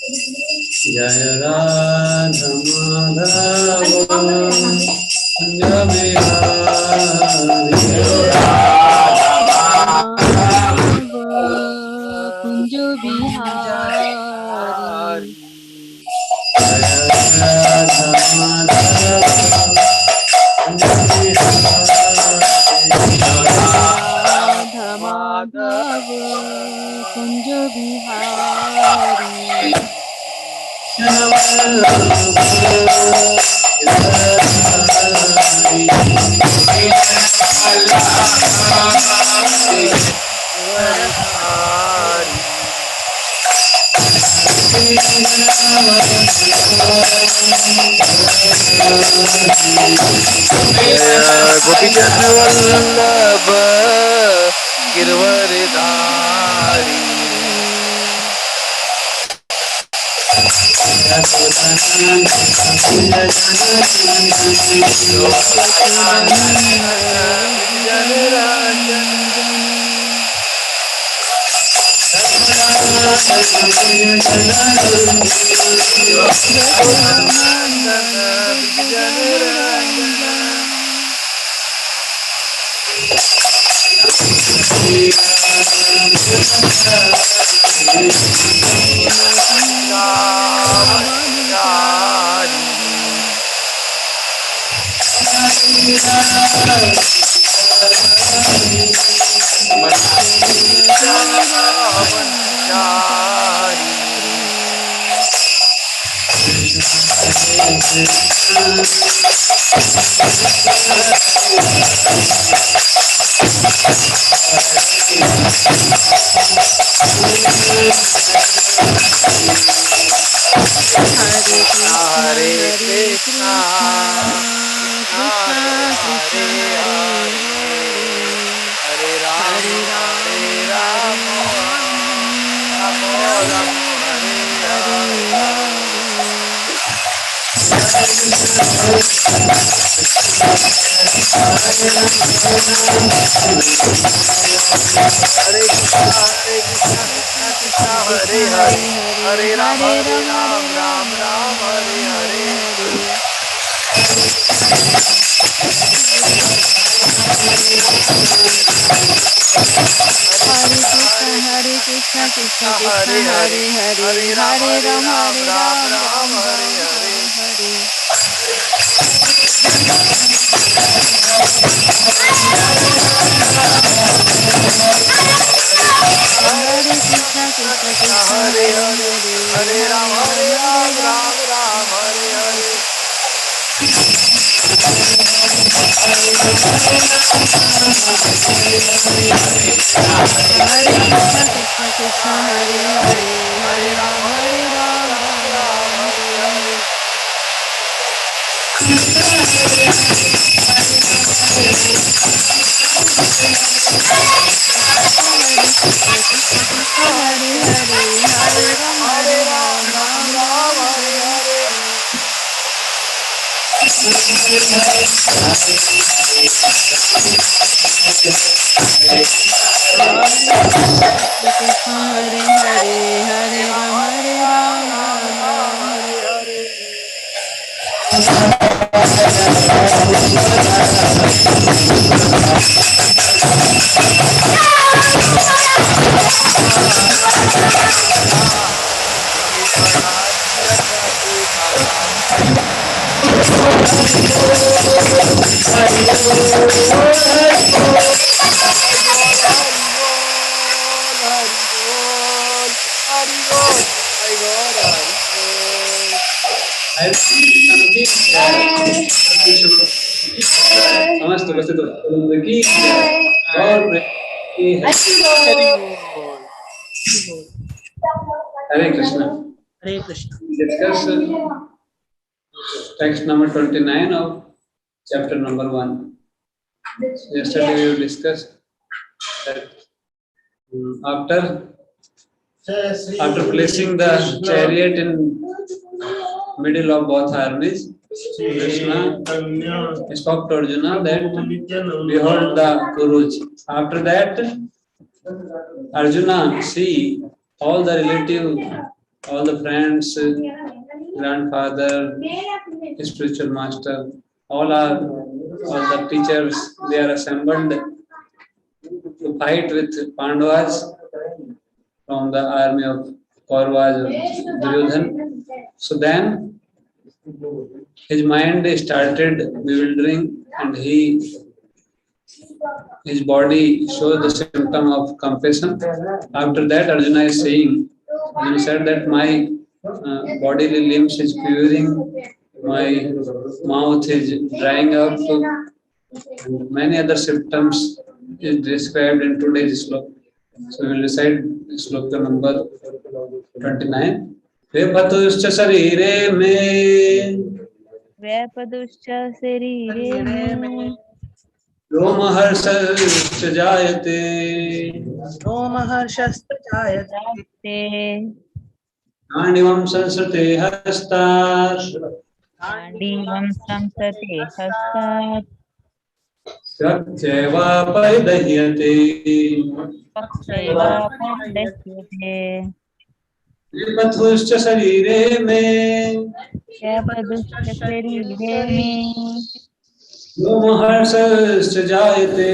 Jaya Radha Madhava Kunja Bihari Radha Madhav Kunja Bihari Gopijan Vallabha Girvaridhari Hare Krishna, Krishna Krishna, Hare Hare, Hare Rama, Rama Rama, Hare Hare. Hare Krishna, Krishna Krishna, Hare Hare, Hare Rama, Rama Rama, Hare Hare. Hare Krishna, Krishna Krishna, Hare Hare, Hare Rama, Rama Rama, Hare Hare. Hare Krishna, Krishna Krishna, Hare Hare, Hare Rama, Rama Rama, Hare Hare. Hare Krishna, Krishna Krishna, Hare Hare, Hare Rama, Rama Rama, Hare Hare. Hare Hare, Hare Rama, Rama Rama, Hare Hare. Hare Hare, Hare Rama, Rama Hare Hare. समस्त उपस्थित की और Hare Krishna. Hare Krishna. Discuss text number 29 of chapter number 1. Yesterday we discussed that after placing the chariot in middle of both armies, Krishna spoke to Arjuna that behold the Kurus. After that, Arjuna see all the relative all the friends, grandfather, spiritual master, all the teachers, they are assembled to fight with Pandavas from the army of Kauravas or Duryodhan. So then his mind started bewildering and his body showed the symptom of compassion. After that, Arjuna said that my bodily limbs is quivering, my mouth is drying up, and many other symptoms is described in today's sloka. So we will recite sloka number 29. Vepatushcha sarire me व्यापदुश्च शरीरे मे रोमहर्षश्च जायते रोमहर्षस्तजायते जायते नान्यं संसृते हस्तात् गाण्डीवं संसते हस्तात् त्यक्त्वा परिदह्यते पक्षैवापरिदह्यते विपथुश्च शरीरे मे व्यापदुश्च शरीरे मे रोमहर्षश्च जायते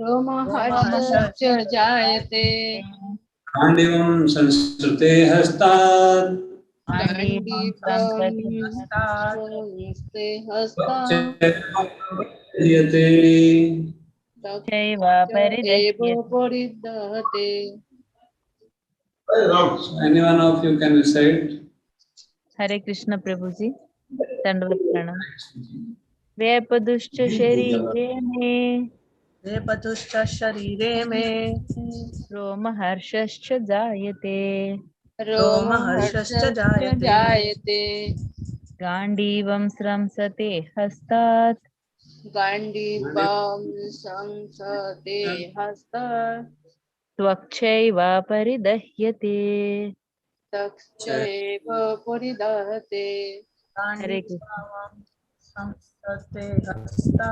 रोमहर्षश्च जायते नान्यं संसृते हस्तात् गाण्डीवं संसते हस्तात् संस्ते हस्ता त्यक्त्वा परिदह्यते चैवापरिदह्यते एव परिदहते. Any one of you can recite. हरे कृष्ण प्रभु जी दंडवत प्रणाम व्यापदुश्च शरीरे मे वेपतुश्च शरीरे मे रोमहर्षश्च जायते रोमहर्षश्च जायते गाण्डीवं स्रंसते हस्तात् गाण्डीवं संसते हस्ता त्वक्षैवापरिदह्यते तक्षैव परिदहते. हरे कृष्ण गाण्डीवं संसते हस्ता.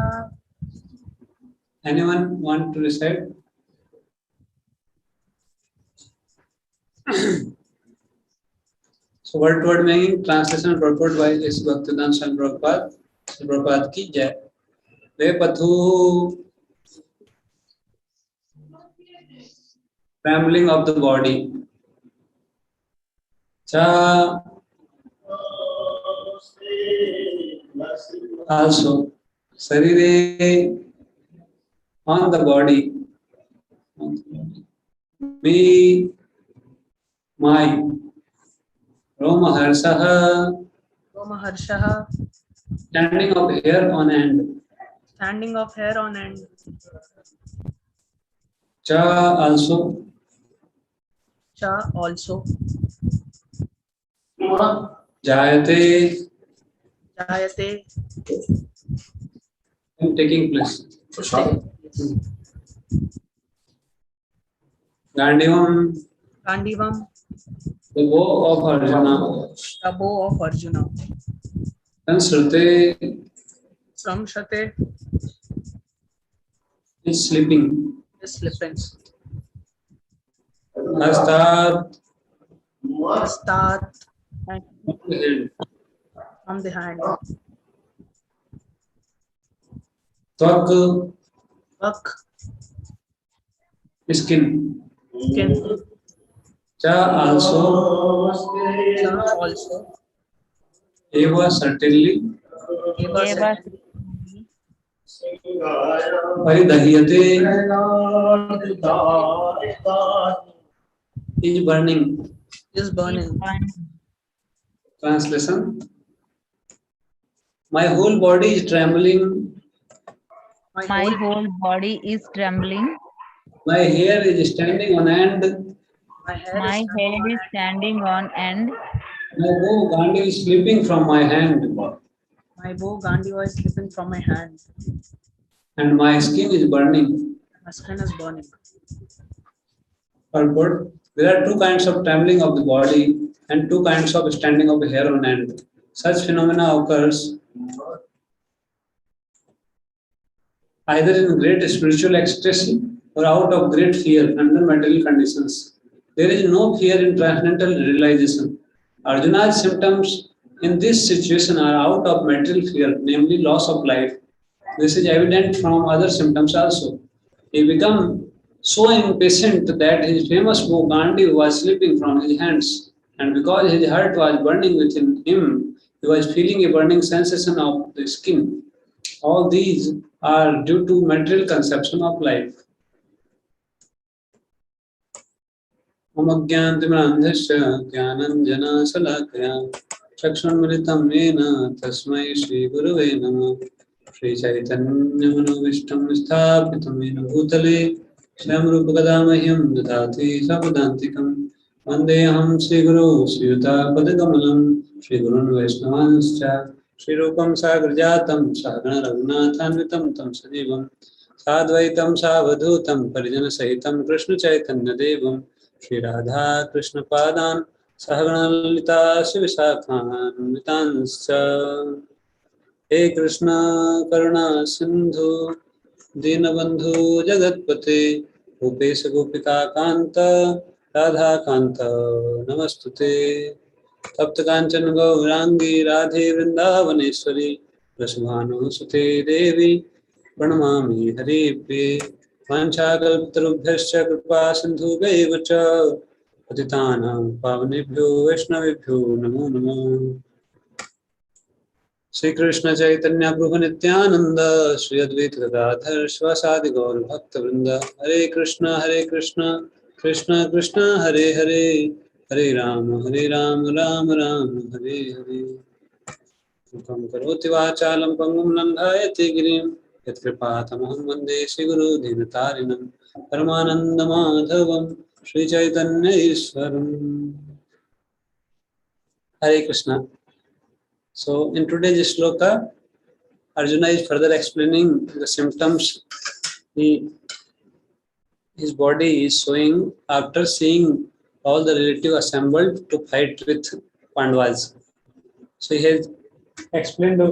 Anyone want to recite? So word to word meaning, translation and purport by S. Bhaktivedanta Swami Prabhupada. Sri Prabhupada ki jai. Vepathu, trembling of the body. Cha, also. Sarire, on the body. Me, my. Romaharsaha, रोमहर्षः standing of hair on end. standing of hair on end. Cha, also. Cha also. Jayate, Jayate taking place. Gandivam, Gandivam, the bow of Arjuna. the bow of Arjuna. Sansrute Samshate is sleeping. is slipping. Hastat, Hastat hand. from the hand. Tvak, Vak skin. skin. Cha, also. Cha also. Eva, certainly. Eva एवा said. Paridahyate is burning. Is burning. Translation. My whole body is trembling. My whole body is trembling. My hair is standing on end. My hair My is head is standing on end. My bow Gandhi is slipping from my hand. my bow Gandiva is slipping from my hand. And my skin is burning. My skin is burning. Purport. There are two kinds of trembling of the body and two kinds of standing of the hair on end. Such phenomena occurs either in great spiritual ecstasy or out of great fear under material conditions. There is no fear in transcendental realization. Arjuna's symptoms in this situation are out of material fear, namely loss of life. This is evident from other symptoms also. He became so impatient that his famous bow Gandhi was slipping from his hands, and because his heart was burning within him, he was feeling a burning sensation of the skin. All these are due to material conception of life. मम ज्ञानतिमिरान्धस्य ज्ञानञ्जनशलाकया चक्षुन्मिलितं येन तस्मै श्रीगुरवे नमः श्रीचैतन्यमनोभीष्टं स्थापितं येन भूतले स्वयं रूपकदा मह्यं ददाति स्वपदान्तिकं वन्देऽहं श्रीगुरो श्रीयुतापदकमलं श्रीगुरुन् वैष्णवांश्च श्रीरूपं साग्रजातं सहगण रघुनाथान्वितं तं सजीवं साद्वैतं सावधूतं परिजनसहितं कृष्णचैतन्यदेवं श्री राधा कृष्ण पादान सहगण ललिता शिवशाखान्वितांश्च हे कृष्ण करुणा सिंधु दीनबंधु जगत्पते गोपेश गोपिका कांत राधा कांत नमस्तुते तप्त कांचन गौरांगी राधे वृंदावनेश्वरी वृषभानुसुते देवी प्रणमामि हरिप्रिये वाञ्छाकल्पतरुभ्यश्च कृपा सिन्धुभ्यैव च पतितानां पावनेभ्यो वैष्णवेभ्यो नमो नमः। श्री कृष्ण चैतन्य प्रभु नित्यानंद श्री अद्वैत गदाधर श्रीवासादि गौर भक्त वृंद हरे कृष्ण कृष्ण कृष्ण हरे हरे हरे राम राम राम हरे हरे। मुखं करोति वाचालं पङ्गुं लङ्घयति गिरिं यत्कृपातमहं वन्दे श्रीगुरो दीनतारिणं परमानन्दमाधवं श्रीचैतन्यईश्वरम्। Hare Krishna. So in today's shloka, Arjuna is further explaining the symptoms his body is showing after seeing all the relatives assembled to fight with Pandavas. So he has explained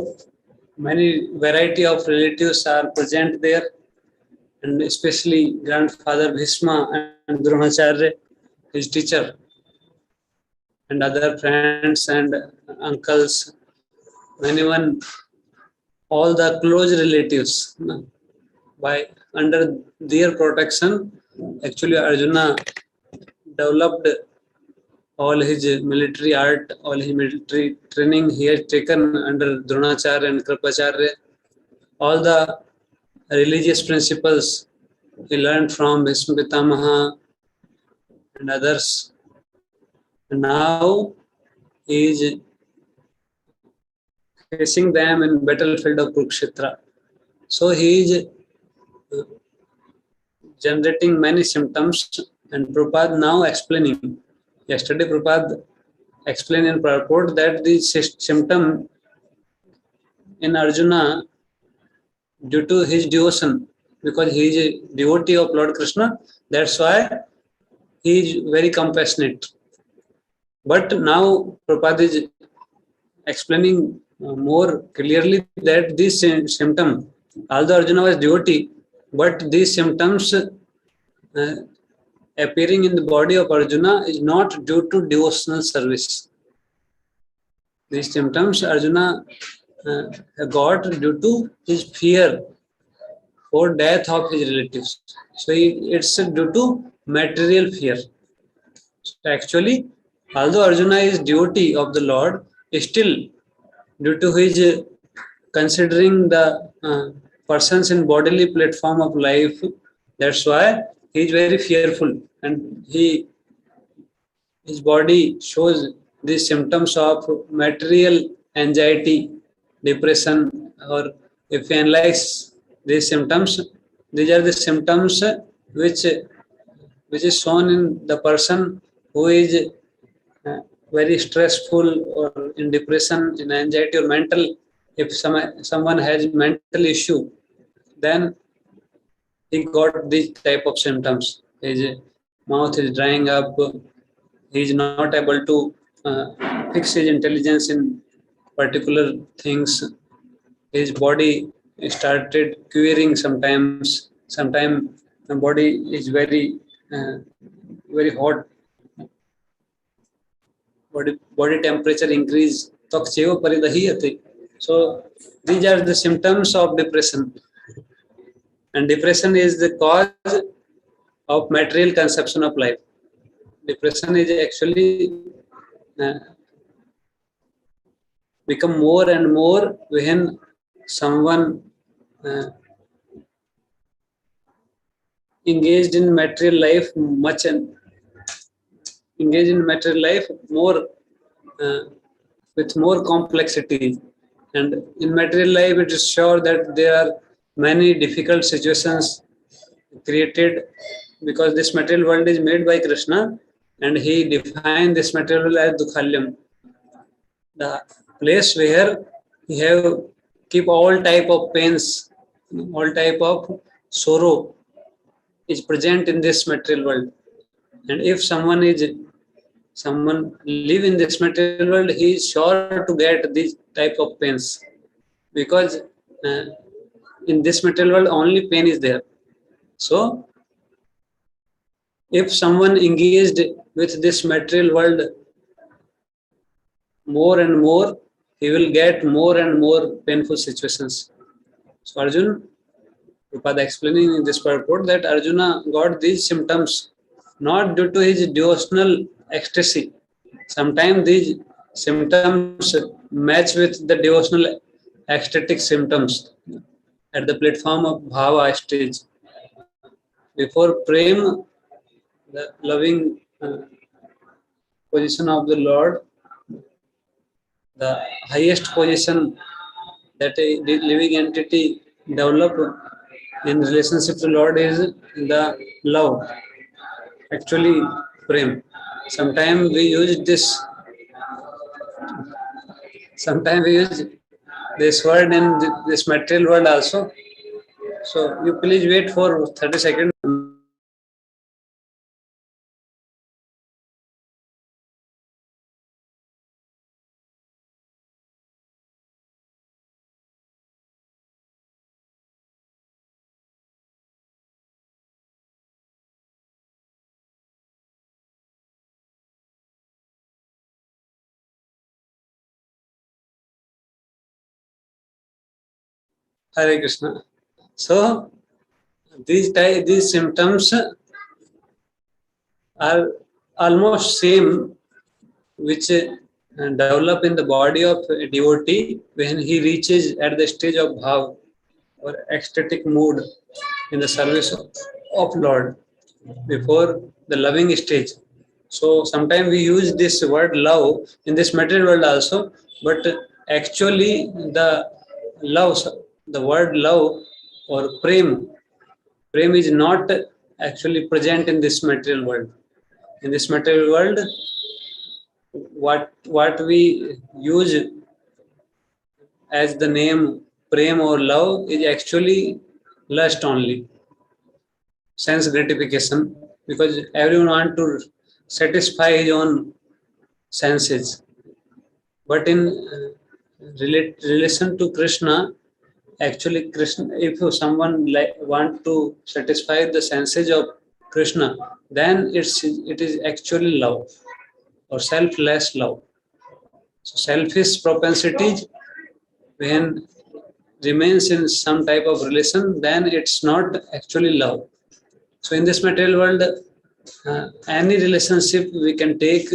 many variety of relatives are present there, and especially grandfather Bhishma and Dronacharya, his teacher, and other friends and uncles, anyone, all the close relatives. By under their protection, actually Arjuna developed all his military art, all his military training he has taken under Dronacharya and Kripacharya. All the religious principles he learned from Bhishma Pitamaha and others. And now he is facing them in battlefield of Kurukshetra. So he is generating many symptoms, and Prabhupada now explaining. Yesterday Prabhupada explained in purport that the symptom in Arjuna due to his devotion, because he is a devotee of Lord Krishna, that's why he is very compassionate. But now Prabhupada is explaining more clearly that this symptom, although Arjuna was devotee, but these symptoms appearing in the body of Arjuna is not due to devotional service. These symptoms Arjuna got due to his fear for death of his relatives. So it's due to material fear. So actually, although Arjuna is devotee of the Lord, still due to his considering the persons in bodily platform of life, that's why he is very fearful, and his body shows these symptoms of material anxiety, depression, or if you analyze these symptoms, these are the symptoms which is shown in the person who is very stressful or in depression, in anxiety or mental. If someone has mental issue, then he got these type of symptoms. His mouth is drying up. He is not able to fix his intelligence in particular things. His body started querying sometimes. Sometimes the body is very very hot, body temperature increase, त्वक्चैव परिदह्यते. So these are the symptoms of depression, and depression is the cause of material conception of life. Depression is actually uh, become more and more when someone uh, engaged in material life much and engaged in material life more uh, with more complexity. And in material life, it is sure that there are many difficult situations created because this material world is made by Krishna, and he defined this material world as Dukhalyam, the place where he have keep all type of pains, all type of sorrow is present in this material world. And if someone live in this material world, he is sure to get these type of pains because uh, in this material world only pain is there. So if someone engaged with this material world more and more, he will get more and more painful situations. So Arjun, Prabhupada explaining in this purport that Arjuna got these symptoms not due to his devotional ecstasy. Sometimes these symptoms match with the devotional ecstatic symptoms at the platform of bhava stage. Before prem, the loving position of the Lord, the highest position that a living entity develop in relationship to Lord is the love. Actually, prem. Sometimes we use this. Sometimes we use this word in this material world also. So you please wait for 30 seconds. Hare Krishna. So these symptoms are almost same which develop in the body of a devotee when he reaches at the stage of bhav or ecstatic mood in the service of Lord before the loving stage. So sometimes we use this word love in this material world also, but actually love, the word love or prem is not actually present in this material world. In this material world, what we use as the name prem or love is actually lust only, sense gratification, because everyone want to satisfy his own senses. But in relation to Krishna, actually Krishna, if someone want to satisfy the senses of Krishna, then it is actually love or selfless love. So selfish propensities when remains in some type of relation, then it's not actually love. So in this material world, any relationship we can take,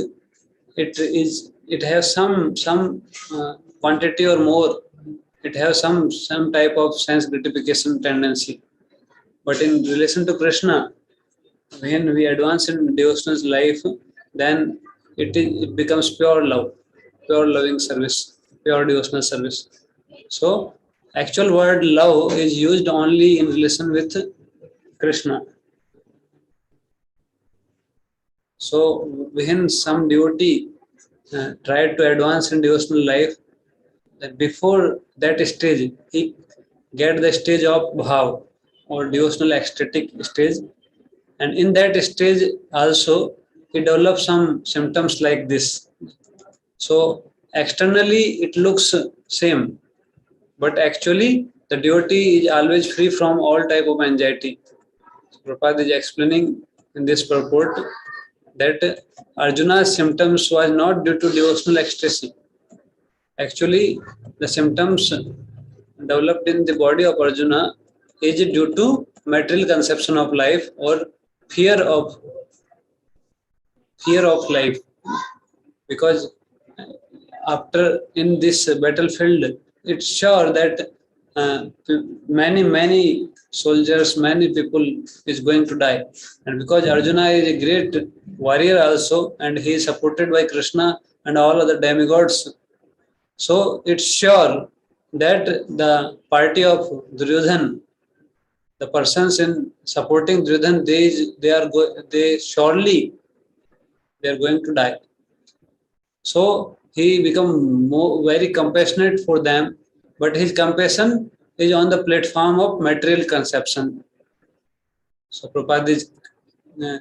it has some quantity or more. It has some type of sense gratification tendency. But in relation to Krishna, when we advance in devotional life, then it becomes pure love, pure loving service, pure devotional service. So actual word love is used only in relation with Krishna. So when some devotee tried to advance in devotional life, that before that stage, he get the stage of bhav or devotional ecstatic stage, and in that stage also he develops some symptoms like this. So externally it looks same, but actually the devotee is always free from all type of anxiety. Prabhupada is explaining in this purport that Arjuna's symptoms was not due to devotional ecstasy. Actually, the symptoms developed in the body of Arjuna is due to material conception of life or fear of life, because after in this battlefield it's sure that many soldiers, many people is going to die, and because Arjuna is a great warrior also and he is supported by Krishna and all other demigods, so it's sure that the party of Duryodhan, the persons in supporting Duryodhan, they surely they are going to die. So he become very compassionate for them, but his compassion is on the platform of material conception. So Prabhupada is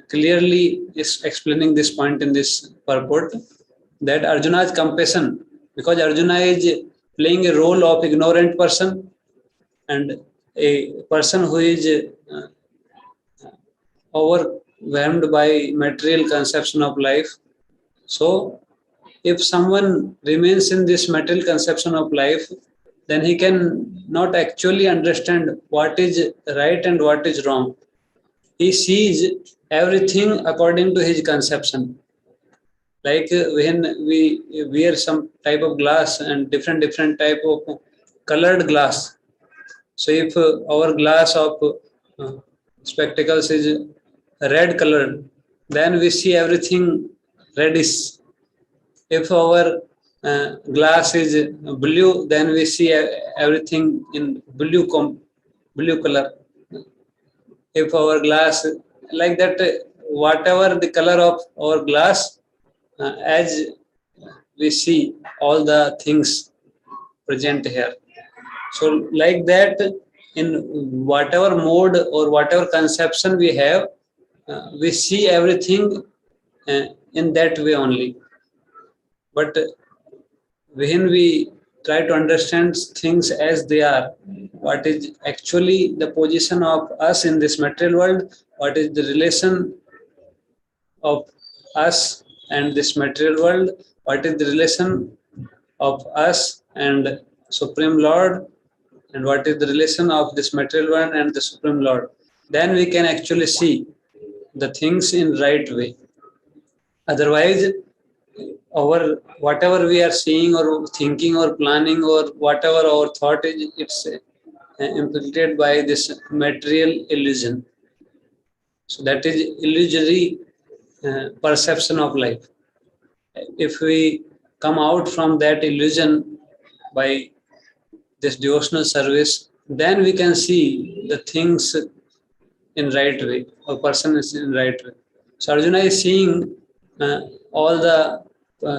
clearly is explaining this point in this purport, that Arjuna's compassion, because Arjuna is playing a role of ignorant person and a person who is overwhelmed by material conception of life. So if someone remains in this material conception of life, then he can not actually understand what is right and what is wrong. He sees everything according to his conception. Like when we wear some type of glass and different type of colored glass. So if our glass of spectacles is red colored, then we see everything reddish. If our glass is blue, then we see everything in blue color. If our glass like that, whatever the color of our glass, as we see all the things present here. So like that, in whatever mode or whatever conception we have, we see everything in that way only. But when we try to understand things as they are, what is actually the position of us in this material world, what is the relation of us and this material world, what is the relation of us and Supreme Lord, and what is the relation of this material world and the Supreme Lord, then we can actually see the things in right way. Otherwise, our whatever we are seeing or thinking or planning or whatever our thought is, it's implicated by this material illusion. So that is illusory perception of life. If we come out from that illusion by this devotional service, then we can see the things in right way. A person is in right way. So Arjuna is seeing all the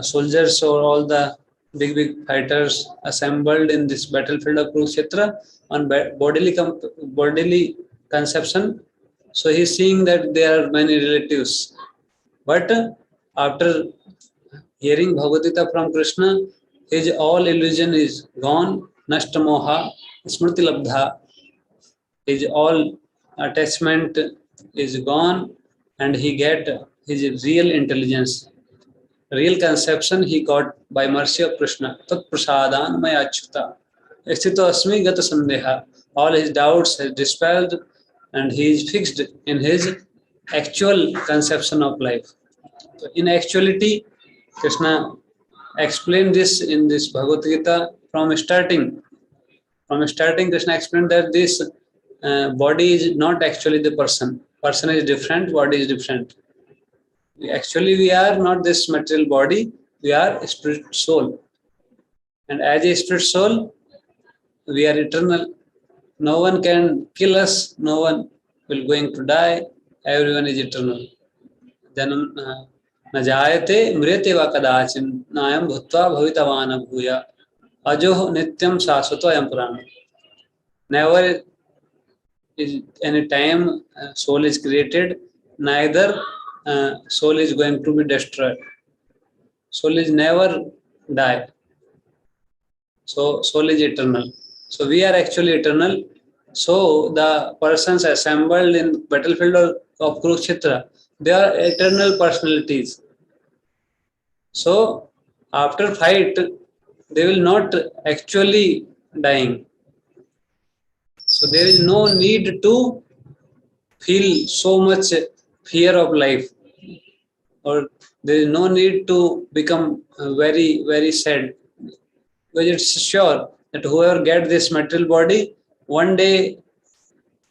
soldiers or all the big fighters assembled in this battlefield of Kurukshetra on bodily conception. So he is seeing that there are many relatives. But after hearing Bhagavad Gita from Krishna, his all illusion is gone. Nashta moha smriti labdha. His all attachment is gone, and he get his real intelligence, real conception he got by mercy of Krishna. Tat prasadan maya achyuta. Sthito asmi gata sandeha. All his doubts has dispelled, and he is fixed in his actual conception of life. So in actuality, Krishna explained this in this Bhagavad Gita from starting. From starting, Krishna explained that this body is not actually the person. Person is different, body is different. Actually, we are not this material body, we are a spirit soul. And as a spirit soul, we are eternal. No one can kill us, no one will going to die, everyone is eternal. Then न जायते म्रियते वा कदाचिन नायं भूत्वा भवितवान भूया अजो नित्यं शाश्वतो अयं पुराण. Never is any time soul is created, neither soul is going to be destroyed. Soul is never die. So soul is eternal. So we are actually eternal. So the persons assembled in battlefield of Kurukshetra, They are eternal personalities. So after fight, they will not actually dying. So there is no need to feel so much fear of life, or there is no need to become very, very sad. Because it's sure that whoever get this material body, one day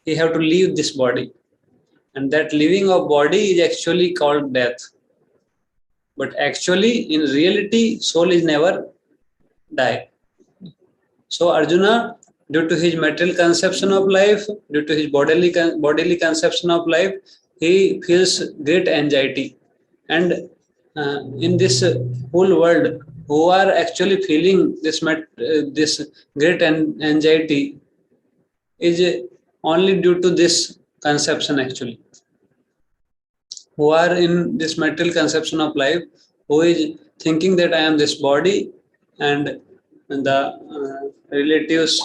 he have to leave this body. And that leaving of body is actually called death. But actually, in reality, soul is never die. So Arjuna, due to his material conception of life, due to his bodily conception of life, he feels great anxiety. And in this whole world, who are actually feeling this great anxiety is only due to this conception actually. Who are in this material conception of life, who is thinking that I am this body and the relatives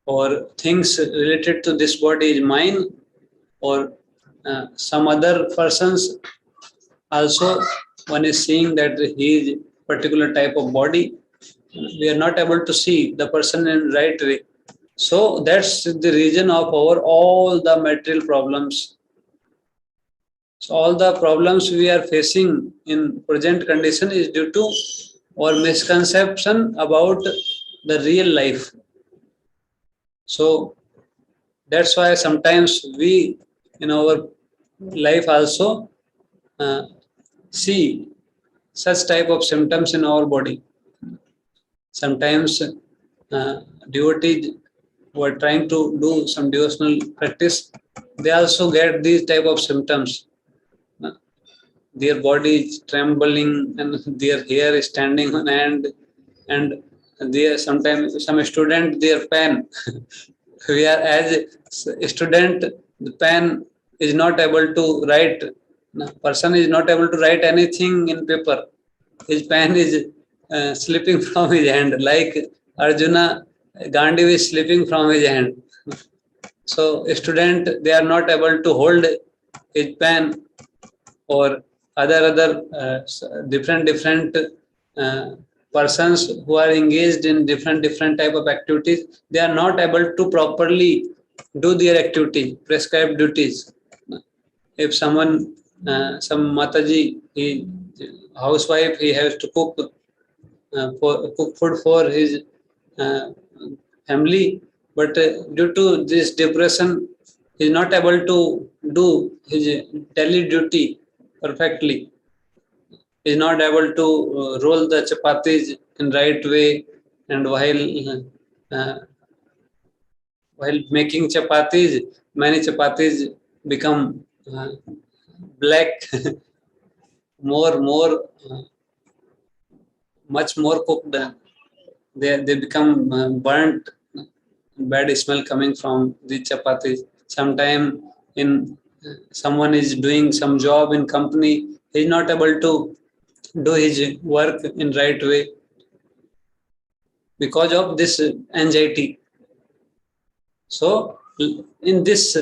or things related to this body is mine, or some other persons also, one is seeing that he is particular type of body. We are not able to see the person in right way. So that's the reason of our all the material problems. So all the problems we are facing in present condition is due to our misconception about the real life. So that's why sometimes we in our life also uh, see such type of symptoms in our body. Sometimes devotees who are trying to do some devotional practice, they also get these type of symptoms. Their body is trembling and their hair is standing on end, and they sometimes some student their pen. We are as a student, the pen is not able to write. Person is not able to write anything in paper. His pen is slipping from his hand, like Arjuna, Gandhi is slipping from his hand. So, a student they are not able to hold his pen, or other different uh, persons who are engaged in different type of activities, they are not able to properly do their activity prescribed duties. If someone some mataji, he housewife, he has to cook food for his uh, family, but due to this depression, he is not able to do his daily duty perfectly. He is not able to roll the chapatis in right way, and uh, while making chapatis, many chapatis become black, more much more cooked. They become burnt, bad smell coming from the chapatis. Sometime in someone is doing some job in company, he is not able to do his work in right way because of this anxiety. So in this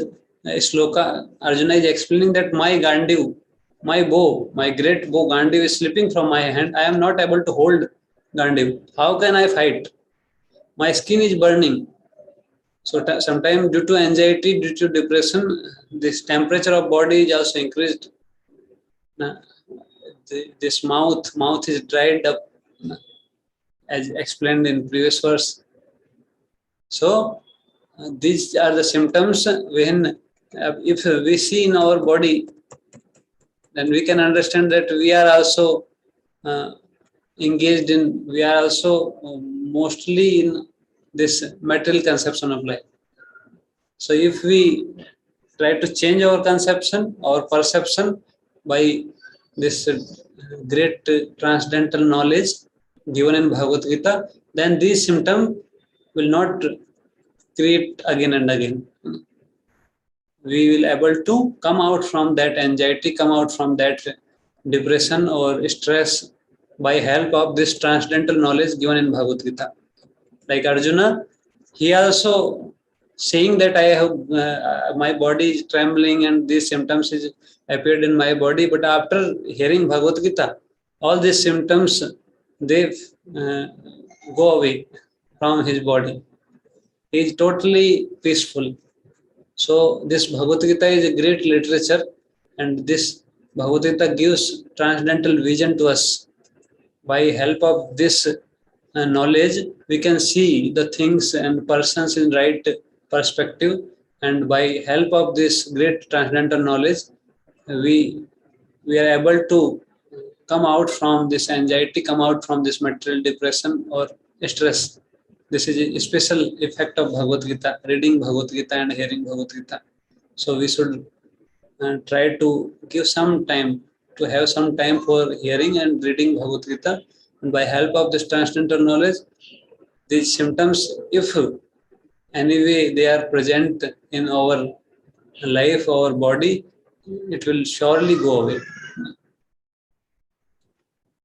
sloka, Arjuna is explaining that my Gandiv, my bow, my great bow Gandiv is slipping from my hand. I am not able to hold Gandiv. How can I fight? My skin is burning. So sometimes due to anxiety, due to depression, this temperature of body is also increased. This mouth is dried up, as explained in previous verse. So these are the symptoms when if we see in our body, then we can understand that we are also uh, engaged in, we are also mostly in this material conception of life. So if we try to change our conception, our perception by this great transcendental knowledge given in Bhagavad Gita, then these symptoms will not create again and again. We will able to come out from that anxiety, come out from that depression or stress by help of this transcendental knowledge given in Bhagavad Gita. Like Arjuna, he also saying that I have my body is trembling and these symptoms is appeared in my body, but after hearing Bhagavad Gita, all these symptoms they uh, go away from his body. He is totally peaceful. So this Bhagavad Gita is a great literature, and this Bhagavad Gita gives transcendental vision to us. By help of this knowledge, we can see the things and persons in right perspective, and by help of this great transcendental knowledge, we we are able to come out from this anxiety, come out from this material depression or stress. This is a special effect of Bhagavad Gita, reading Bhagavad Gita and hearing Bhagavad Gita. So we should try to give some time, to have some time for hearing and reading Bhagavad Gita. And by help of this transcendental knowledge, these symptoms, if anyway they are present in our life, our body, it will surely go away.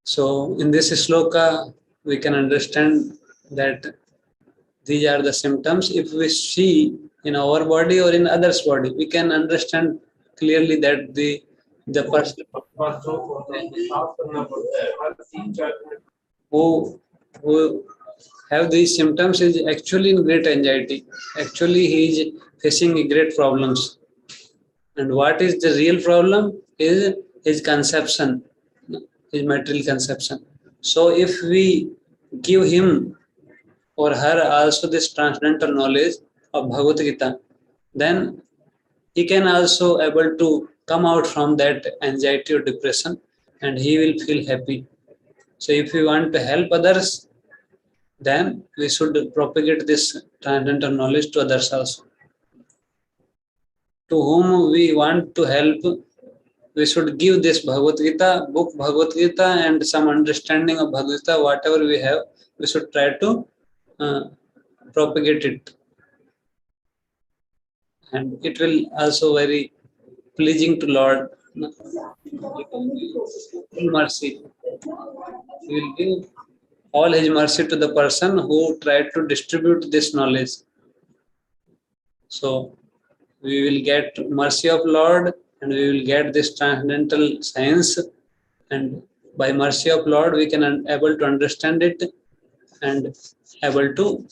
So in this sloka, we can understand that these are the symptoms. If we see in our body or in others' body, we can understand clearly that the person who have these symptoms is actually in great anxiety. Actually, he is facing great problems. And what is the real problem is his conception, his material conception. So if we give him or her also this transcendental knowledge of Bhagavad Gita, then he can also able to come out from that anxiety or depression, and he will feel happy. So if we want to help others, then we should propagate this transcendental knowledge to others also. To whom we want to help, we should give this Bhagavad Gita, book Bhagavad Gita, and some understanding of Bhagavad Gita, whatever we have, we should try to propagate it. And it will also very pleasing to Lord. Mercy. He will give all his mercy to the person who tried to distribute this knowledge. So we will get mercy of Lord, and we will get this transcendental science, and by mercy of Lord we can able to understand it and able to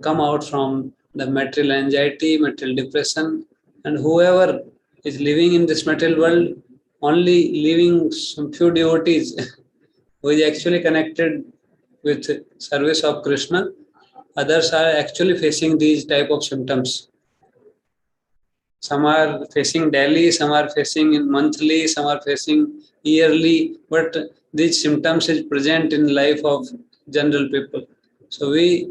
come out from the material anxiety, material depression. And whoever is living in this material world, only living some few devotees who is actually connected with service of Krishna, others are actually facing these type of symptoms. Some are facing daily, some are facing in monthly, some are facing yearly, but these symptoms is present in life of general people. So we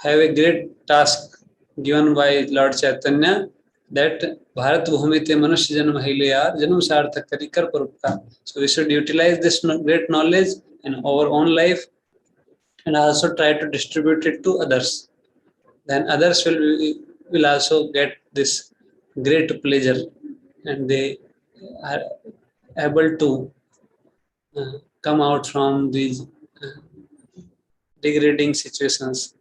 have a great task given by Lord Chaitanya, that Bharat Bhumite Manushya Janam Haileyar Janam Sarthak Karikar Parupkar. So we should utilize this great knowledge in our own life and also try to distribute it to others. Then others will also get this great pleasure, and they are able to come out from these degrading situations.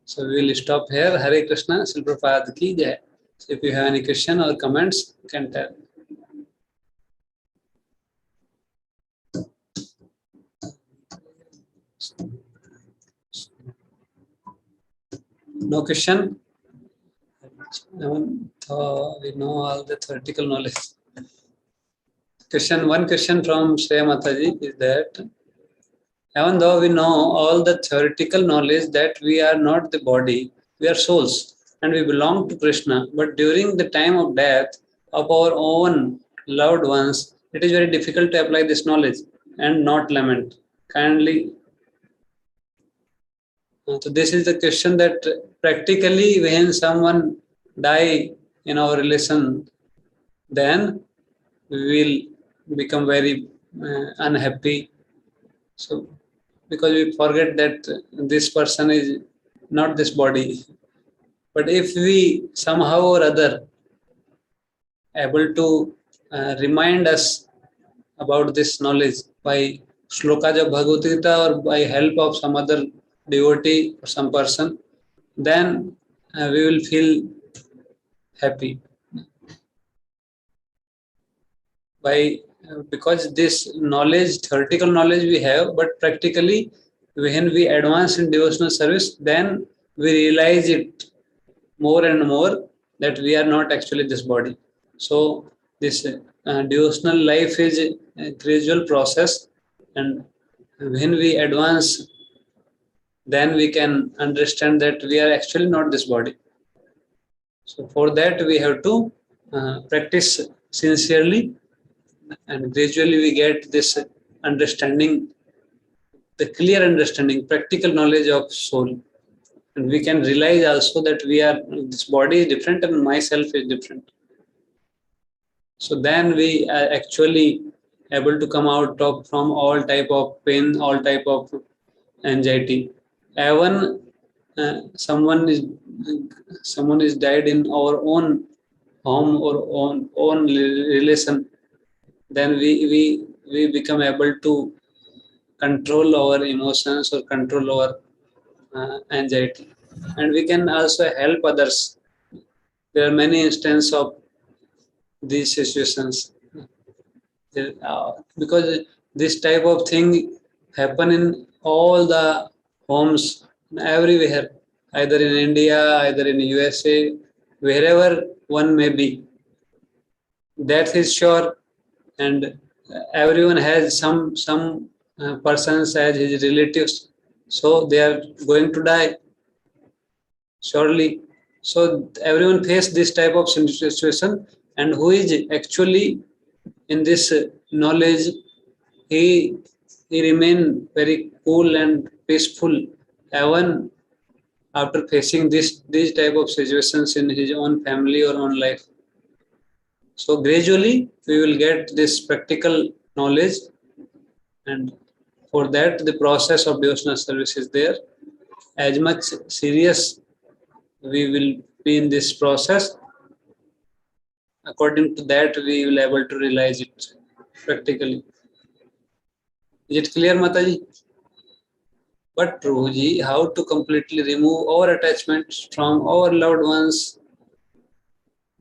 So we will stop here. Hare Krishna, Srila Prabhupada ki jai. So if you have any question or comments, you can tell. No question? We know all the theoretical knowledge. One question from Shreya Mataji is that, even though we know all the theoretical knowledge that we are not the body, we are souls and we belong to Krishna, but during the time of death of our own loved ones, it is very difficult to apply this knowledge and not lament. Kindly. So this is the question, that practically when someone die in our relation, then we will become very unhappy. So because we forget that this person is not this body. But if we somehow or other able to remind us about this knowledge by shlokas of Bhagavad Gita or by help of some other devotee or some person, then we will feel happy. Because this knowledge, theoretical knowledge we have, but practically when we advance in devotional service, then we realize it more and more that we are not actually this body. So this devotional life is a gradual process, and when we advance, then we can understand that we are actually not this body. So for that we have to practice sincerely, and gradually we get this understanding, the clear understanding, practical knowledge of soul. And we can realize also that we are, this body is different and myself is different. So then we are actually able to come out of from all type of pain, all type of anxiety. Even uh, someone is someone is died in our own home or own relation, then we become able to control our emotions or control our anxiety, and we can also help others. There are many instances of these situations. Because this type of thing happen in all the homes everywhere, either in India, either in USA, wherever one may be. That is sure, and everyone has some persons as his relatives, so they are going to die surely. So everyone face this type of situation, and who is actually in this knowledge, he he remain very cool and peaceful even after facing these type of situations in his own family or own life. So gradually we will get this practical knowledge, and for that the process of devotional service is there. As much serious we will be in this process, according to that we will able to realize it practically. Is it clear, Mataji? But Prabhuji, how to completely remove our attachments from our loved ones?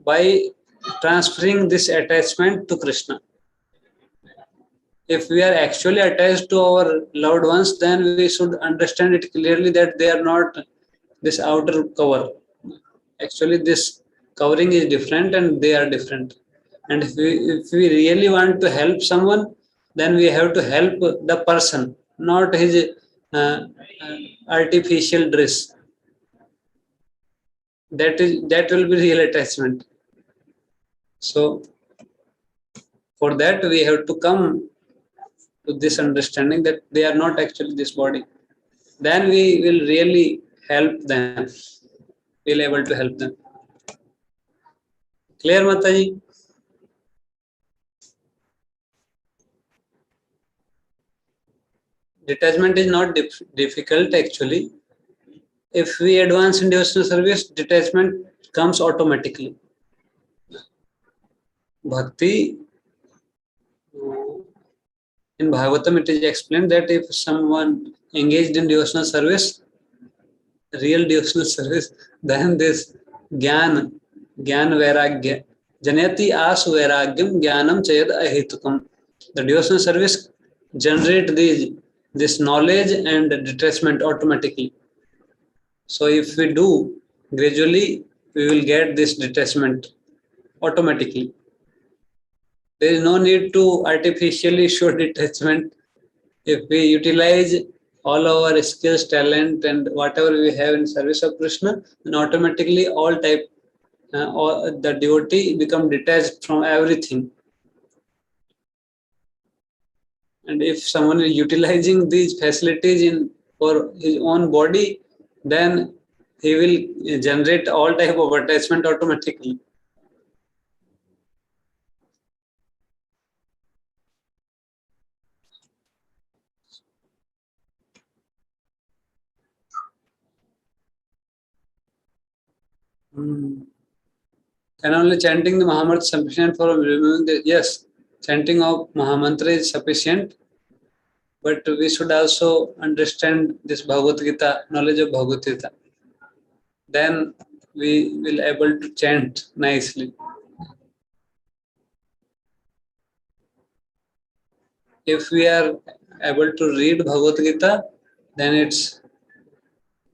By transferring this attachment to Krishna. If we are actually attached to our loved ones, then we should understand it clearly that they are not this outer cover. Actually, this covering is different and they are different. And if we really want to help someone, then we have to help the person, not his uh, artificial dress. That will be real attachment. So for that we have to come to this understanding that they are not actually this body. Then we will really help them. We'll able to help them. Clear, Mataji? Detachment is not difficult actually. If we advance in devotional service, detachment comes automatically. Bhakti, in Bhagavatam it is explained that if someone engaged in devotional service, real devotional service, then this Gyan Vairagya, Janati As Vairagyam Jnanam Chayad Ahetukam. The devotional service generate this knowledge and detachment automatically. So if we do, gradually we will get this detachment automatically. There is no need to artificially show detachment. If we utilize all our skills, talent, and whatever we have in service of Krishna, then automatically all the devotee become detached from everything. And if someone is utilizing these facilities in for his own body, then he will generate all type of attachment automatically. Can only chanting the Mahamantra sufficient for removing the? Yes, chanting of Mahamantra is sufficient, but we should also understand this Bhagavad Gita, knowledge of Bhagavad Gita. Then we will able to chant nicely. If we are able to read Bhagavad Gita, then it's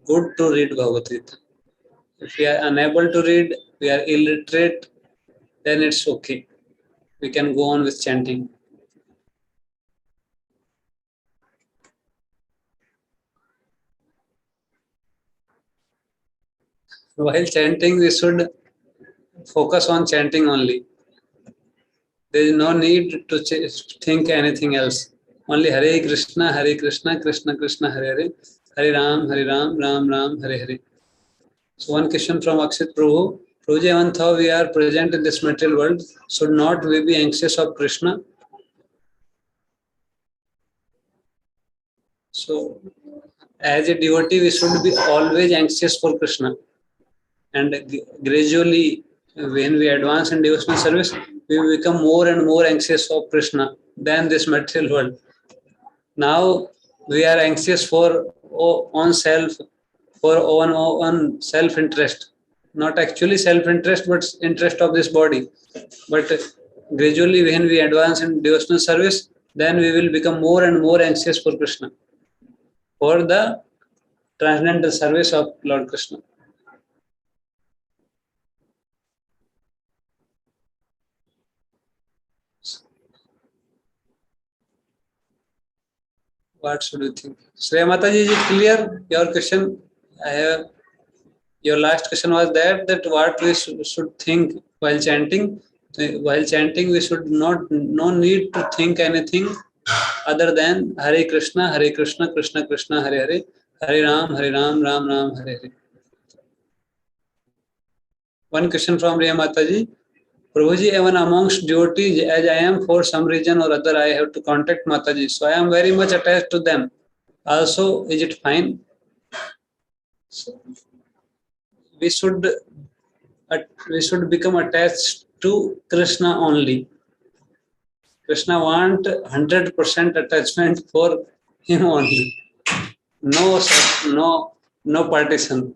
good to read Bhagavad Gita. If we are unable to read, we are illiterate, then it's okay. We can go on with chanting. While chanting, we should focus on chanting only. There is no need to think anything else. Only Hare Krishna, Krishna Krishna, Hare Hare, Hare Ram, Ram Ram, Hare Hare. So one question from Akshit Prabhu. Prabhuji, even though we are present in this material world, should not we be anxious of Krishna? So, as a devotee, we should be always anxious for Krishna. And gradually, when we advance in devotional service, we become more and more anxious of Krishna than this material world. Now, we are anxious for own self, for own self-interest. Not actually self-interest, but interest of this body. But gradually, when we advance in devotional service, then we will become more and more anxious for Krishna, for the transcendental service of Lord Krishna. What should you think? Shreya Mataji, is it clear? Your question, I have. Your last question was that what we should think while chanting. While chanting, we should no need to think anything other than Hare Krishna, Krishna Krishna, Hare Hare, Hare Ram, Ram Ram, Hare Hare. One question from Riya Mataji. Prabhuji, even amongst devotees, as I am for some reason or other, I have to contact Mataji. So I am very much attached to them. Also, is it fine? We should become attached to Krishna only. Krishna want 100% attachment for him only. No partition.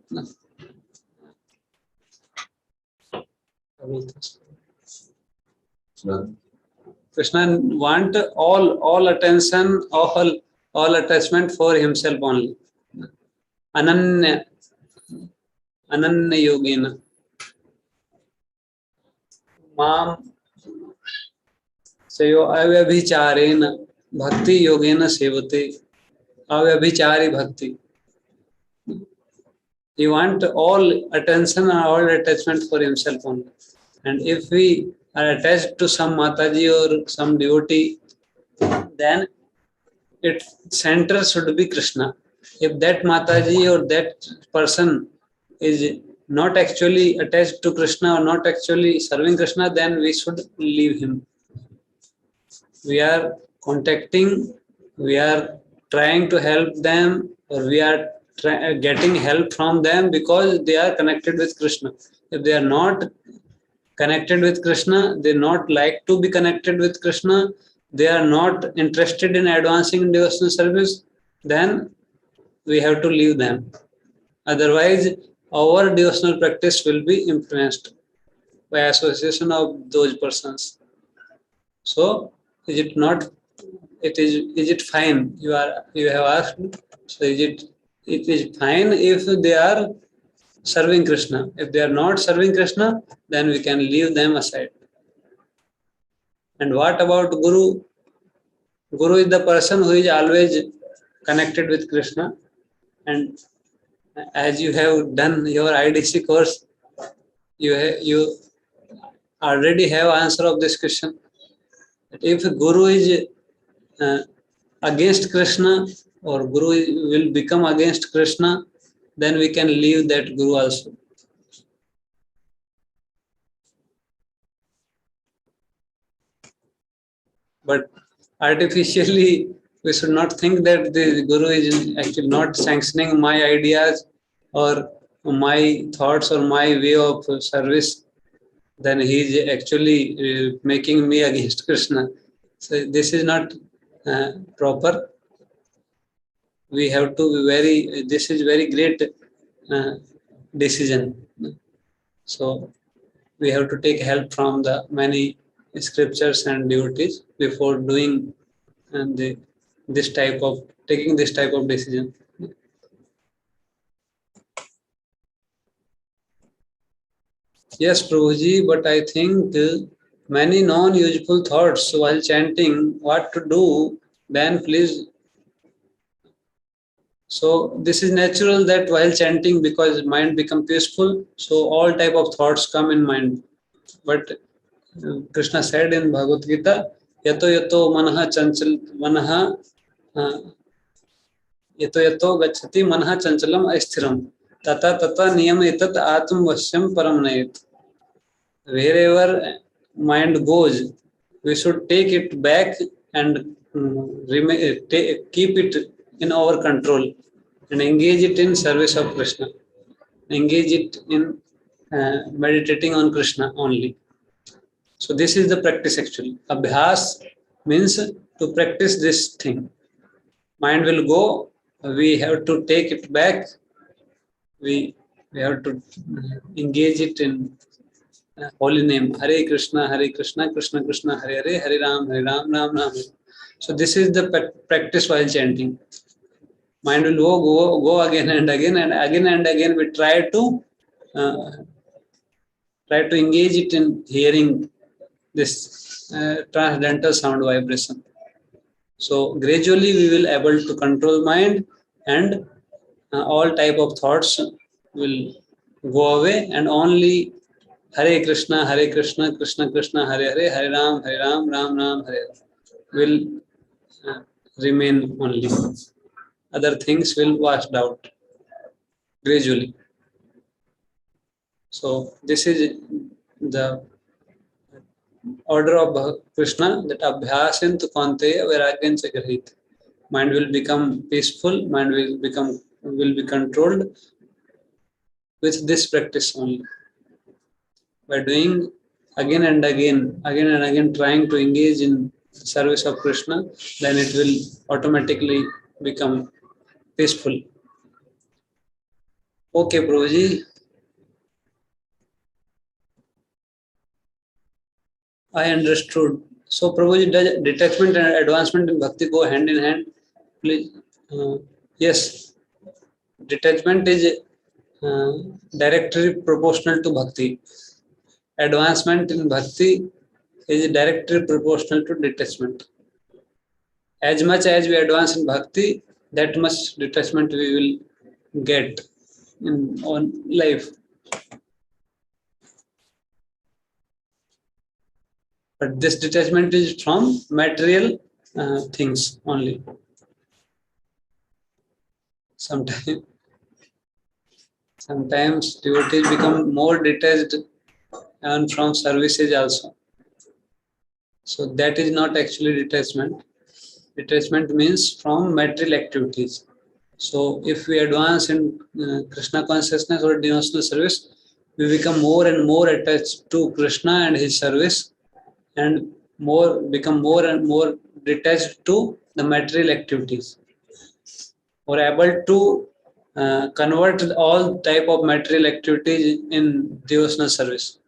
Krishna want all attention, all attachment for himself only. Ananya Yogena. Mam Sayo Avyabhicharena Bhakti Yogena Sevate. Avyabhichari Bhakti. He want all attention and all attachment for himself only. And if we are attached to some Mataji or some devotee, then its center should be Krishna. If that Mataji or that person is not actually attached to Krishna or not actually serving Krishna, then we should leave him. We are contacting, we are trying to help them, or we are getting help from them because they are connected with Krishna. If they are not connected with Krishna, they not like to be connected with Krishna, they are not interested in advancing in devotional service, then we have to leave them. Otherwise, our devotional practice will be influenced by association of those persons. So, is it fine? You have asked. So, it is fine if they are serving Krishna. If they are not serving Krishna, then we can leave them aside. And what about Guru? Guru is the person who is always connected with Krishna. And as you have done your IDC course, you already have answer of this question. If Guru is against Krishna, or Guru will become against Krishna, then we can leave that Guru also. But artificially, we should not think that the Guru is actually not sanctioning my ideas or my thoughts or my way of service. Then he is actually making me against Krishna. So this is not proper. We have to be this is very great decision. So we have to take help from the many scriptures and devotees before doing and this type of taking this type of decision. Yes, Prabhuji, but I think many non-useful thoughts while chanting what to do, then please. So this is natural that while chanting, because mind become peaceful, so all type of thoughts come in mind. But Krishna said in Bhagavad Gita, yato yato manaha chanchal manaha yato yato gachati manaha chanchalam asthiram tata tata niyam etat atm vashyam param nayat. Wherever mind goes, we should take it back and keep it in our control and engage it in service of Krishna. Engage it in meditating on Krishna only. So this is the practice actually. Abhyas means to practice this thing. Mind will go, we have to take it back, we have to engage it in holy name. Hare Krishna, Krishna Krishna, Hare Hare, Hare Ram, Ram Ram. So this is the practice while chanting. Mind will go again and again and again. We try to engage it in hearing this transcendental sound vibration. So gradually we will able to control mind, and all type of thoughts will go away, and only Hare Krishna, Krishna Krishna, Hare Hare, Hare Ram, Ram Ram, Hare will remain only. Other things will washed out gradually. So this is the order of Krishna, that abhyasin tu kanteya vairagyan chagrahit. Mind will become peaceful, mind will be controlled with this practice only. By doing again and again, trying to engage in service of Krishna, then it will automatically become peaceful. Okay, Prabhuji. I understood. So, Prabhuji, does detachment and advancement in bhakti go hand in hand? Please. Yes. Detachment is directly proportional to bhakti. Advancement in bhakti is directly proportional to detachment. As much as we advance in bhakti, that much detachment we will get in on life. But this detachment is from material things only. Sometimes devotees become more detached and from services also. So that is not actually detachment. Detachment means from material activities. So if we advance in Krishna consciousness or devotional service, we become more and more attached to Krishna and his service, and become more and more detached to the material activities. We're able to convert all type of material activities in devotional service.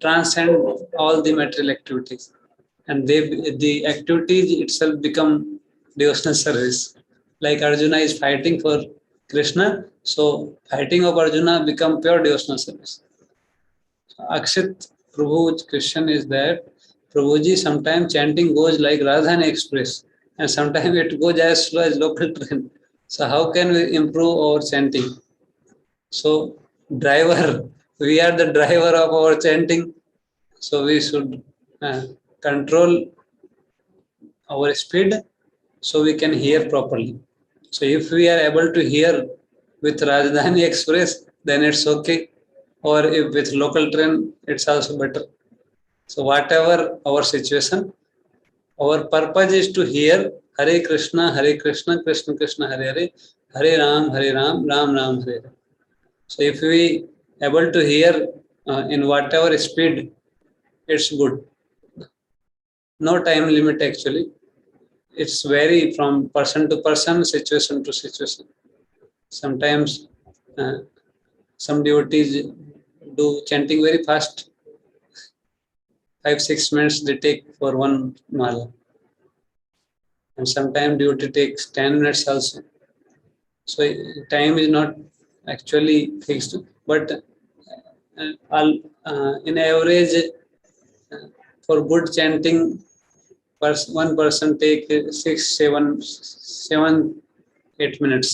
Transcend all the material activities, and the activities itself become devotional service. Like Arjuna is fighting for Krishna, so fighting of Arjuna become pure devotional service. So Akshit Prabhu's question is that Prabhuji, sometimes chanting goes like Radhani Express, and sometimes it goes as slow as local train. So how can we improve our chanting? So driver, we are the driver of our chanting. So we should control our speed so we can hear properly. So if we are able to hear with Rajdhani Express, then it's okay. Or if with local train, it's also better. So whatever our situation, our purpose is to hear Hare Krishna, Krishna Krishna, Hare Hare, Hare Ram, Ram Ram, Hare Hare. So if we able to hear in whatever speed, it's good. No time limit actually. It's vary from person to person, situation to situation. Sometimes some devotees do chanting very fast. 5-6 minutes they take for one mala. And sometimes devotee takes 10 minutes also. So time is not actually fixed, but in average, for good chanting, one person take 8 minutes.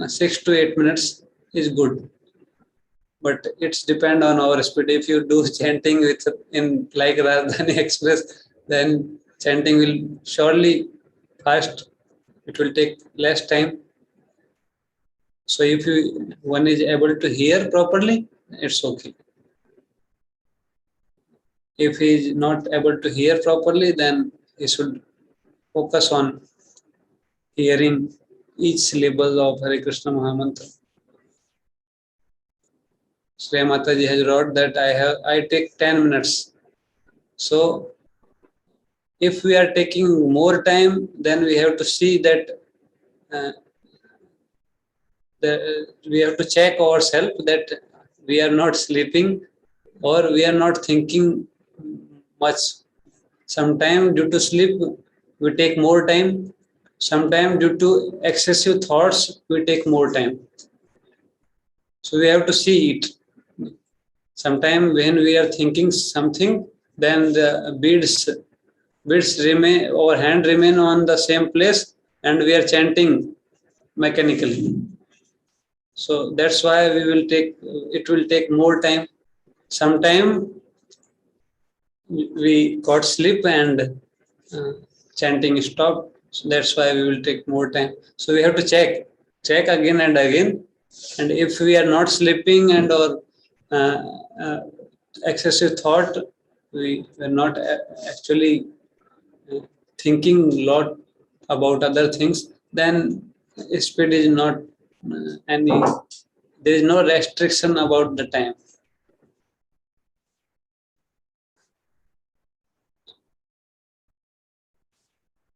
6 to 8 minutes is good, but it's depend on our speed. If you do chanting with in like Rajdhani Express, then chanting will surely fast. It will take less time. So if one is able to hear properly, it's okay. If he is not able to hear properly, then he should focus on hearing each syllable of Hare Krishna Mahamantra. Sri Mataji has wrote that I take 10 minutes. So if we are taking more time, then we have to see that we have to check ourselves that we are not sleeping or we are not thinking much. Sometimes due to sleep, we take more time. Sometimes due to excessive thoughts, we take more time. So we have to see it. Sometimes when we are thinking something, then the beads remain, our hand remain on the same place, and we are chanting mechanically. So that's why it will take more time. Sometime we got sleep and chanting stopped. So that's why we will take more time. So we have to check again and again. And if we are not sleeping and or excessive thought, we are not actually thinking a lot about other things, then speed is not any, there is no restriction about the time.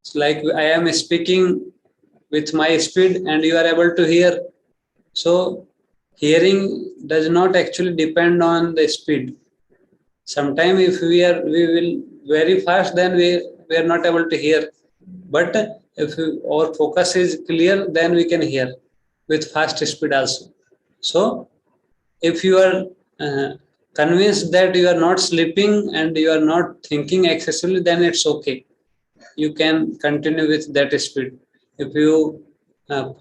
It's like I am speaking with my speed and you are able to hear. So hearing does not actually depend on the speed. Sometimes if we will very fast, then we are not able to hear. But if our focus is clear, then we can hear with fast speed also. So if you are convinced that you are not sleeping and you are not thinking excessively, then it's okay. You can continue with that speed. If you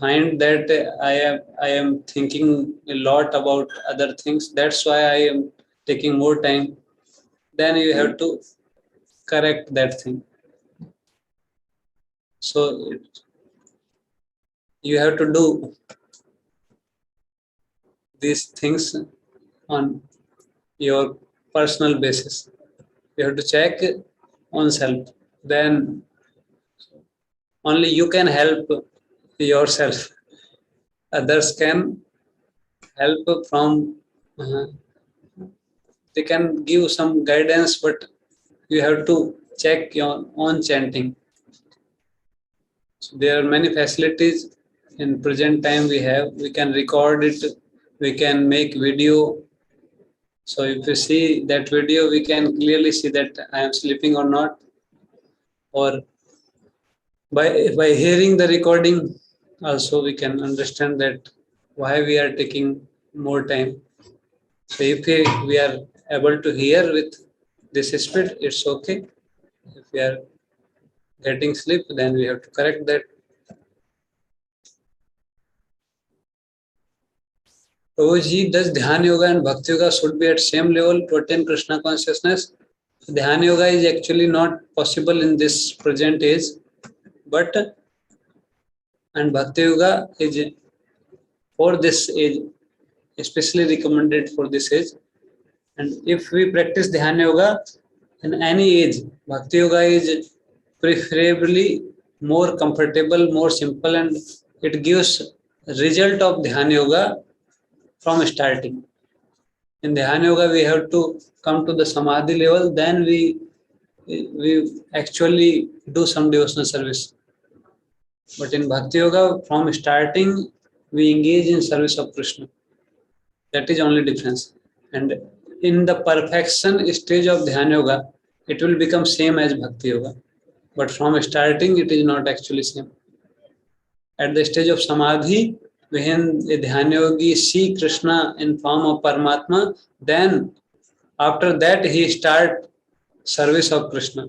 find that I am thinking a lot about other things, that's why I am taking more time, then you have to correct that thing. So you have to do these things on your personal basis. You have to check on self. Then only you can help yourself. Others can help from, they can give some guidance, but you have to check your own chanting. So there are many facilities in present time we have. We can record it, we can make video. So if you see that video, we can clearly see that I am sleeping or not. Or by hearing the recording also, we can understand that why we are taking more time. So if we are able to hear with this speed, it's okay. If we are getting sleep, then we have to correct that. Prabhuji, does Dhyan Yoga and Bhakti Yoga should be at same level to attain Krishna consciousness? Dhyan Yoga is actually not possible in this present age, but and Bhakti Yoga is for this age, especially recommended for this age. And if we practice Dhyan Yoga in any age, Bhakti Yoga is preferably more comfortable, more simple, and it gives result of Dhyan Yoga from starting. In Dhyan Yoga, we have to come to the Samadhi level, then we actually do some devotional service. But in Bhakti Yoga, from starting, we engage in service of Krishna. That is only difference. And in the perfection stage of Dhyan Yoga, it will become same as Bhakti Yoga. But from starting, it is not actually same. At the stage of Samadhi, when a Dhyan Yogi see Krishna in form of Paramatma, then after that he start service of Krishna.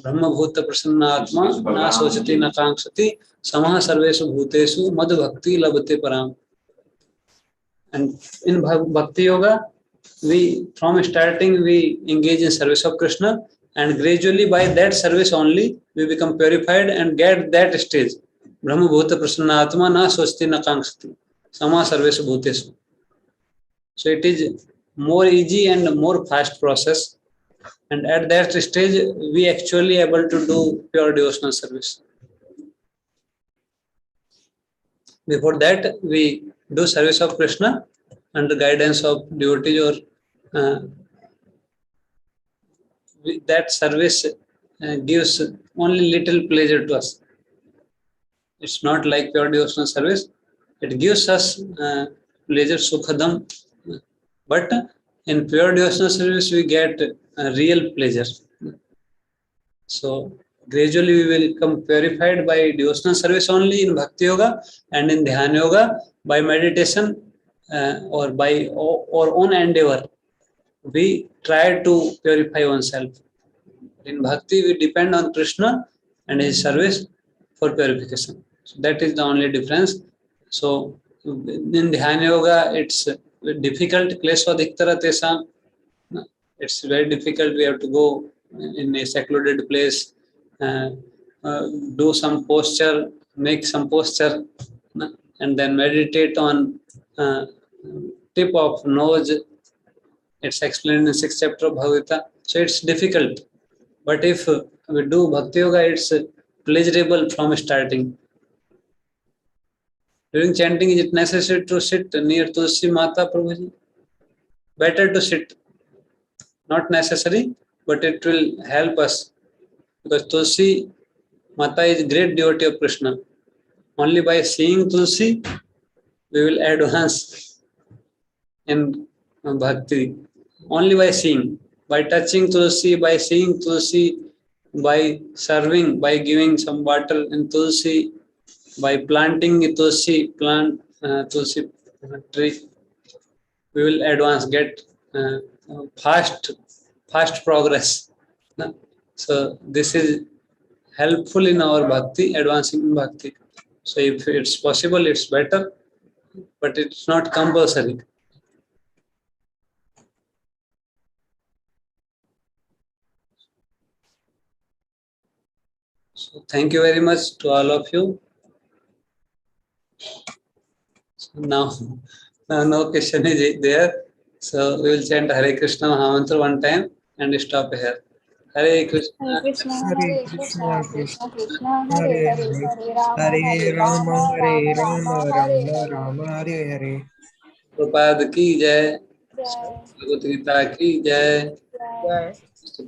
ब्रह्मभूत प्रसन्न आत्मा न सोचती न कांक्षति समः सर्वेषु भूतेषु मद भक्ति लभते पराम. And in Bhakti Yoga, we from starting we engage in service of Krishna, and gradually by that service only we become purified and get that stage. Brahma Bhuta Prasanna Atma na sochti na kankshati sama sarvesu bhutesu. So it is more easy and more fast process, and at that stage we actually able to do pure devotional service. Before that we do service of Krishna under guidance of devotees, or that service gives only little pleasure to us. It's not like pure devotional service. It gives us pleasure, sukhadam, but in pure devotional service we get real pleasure. So gradually we will become purified by devotional service only in Bhakti Yoga, and in Dhyan Yoga by meditation or by our own endeavor. We try to purify oneself. In Bhakti, we depend on Krishna and his service for purification. So that is the only difference. So in Dhyan Yoga, it's difficult. Klesvadiktara tesam. It's very difficult. We have to go in a secluded place, do some posture, make some posture, and then meditate on tip of nose. It's explained in 6th chapter of Bhagavad. So it's difficult. But if we do Bhakti Yoga, it's pleasurable from starting. During chanting, is it necessary to sit near Tulsi Mata Prabhuji? Better to sit. Not necessary, but it will help us. Because Tulsi Mata is great devotee of Krishna. Only by seeing Tulsi, we will advance in Bhakti. Only by seeing. By touching Tulsi, by seeing Tulsi, by serving, by giving some water in Tulsi, by planting a Tulsi plant, Tulsi tree, we will advance, get fast progress. So this is helpful in our bhakti, advancing in bhakti. So if it's possible, it's better, but it's not compulsory. So thank you very much to all of you. So now no question is there. So we will chant Hare Krishna Mahamantra one time and stop here. Hare Krishna. Hare Krishna, Krishna Krishna, Hare Hare, Hare Rama, Hare Rama, Rama Rama, Hare Hare. Prabhupada की जय. जय भगवत गीता की जय. Jai.